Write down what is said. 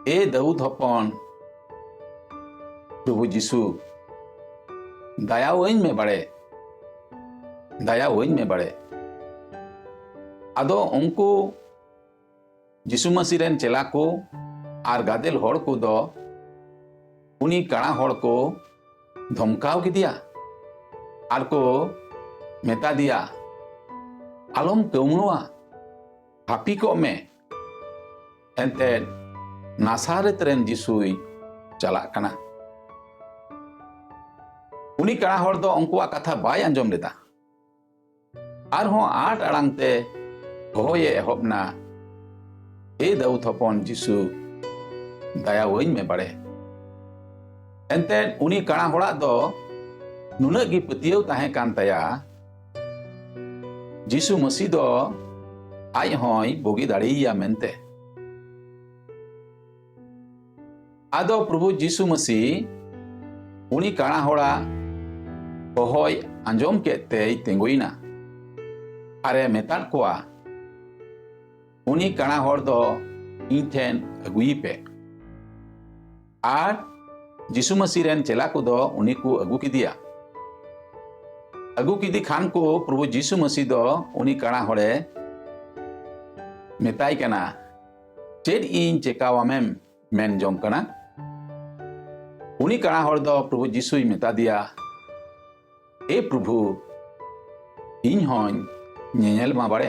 ए दाऊद हपन प्रभु जीशु दयावኝ में बड़े आदो उनको जीशु मसीह रेन चेला को आर गादेल होड़ को दो उनी कड़ा होड़ को धमकाव की दिया आर को मेता दिया आलम कौमनुआ हापी को में एंते नासारेत रेन जीशुई चला कना उनी कड़ा होड़ दो उनकुआ कथा बाय अंजम लेदा आर हो आठ अड़ांगते होये एहबना ए दाऊद हपन जीशु दयावኝ में बड़े एंते उनी कड़ा होड़ा दो नुनाग गी पतियव ताहे कान तया जीशु मसीह दो आज होय बोगी दाड़ेया मेनते आदो प्रभु जीशु मसीह उनी कड़ा होड़ा होय अंजम केते तेंगुइना अरे मेताड कोआ उनी कड़ा होड़ दो इन ठेन अगुई पे आर जीशु मसीह रेन चेला को दो उनी को अगु किदिया अगु किदी खान को प्रभु जीशु मसीह दो उनी कड़ा होड़े मेताई कना चेड इन चेकावामेम मेन जोंग कना उनी कड़ा होड़ दो प्रभु जीशुई मेता दिया ए प्रभु इन हों ñeñel मा बड़े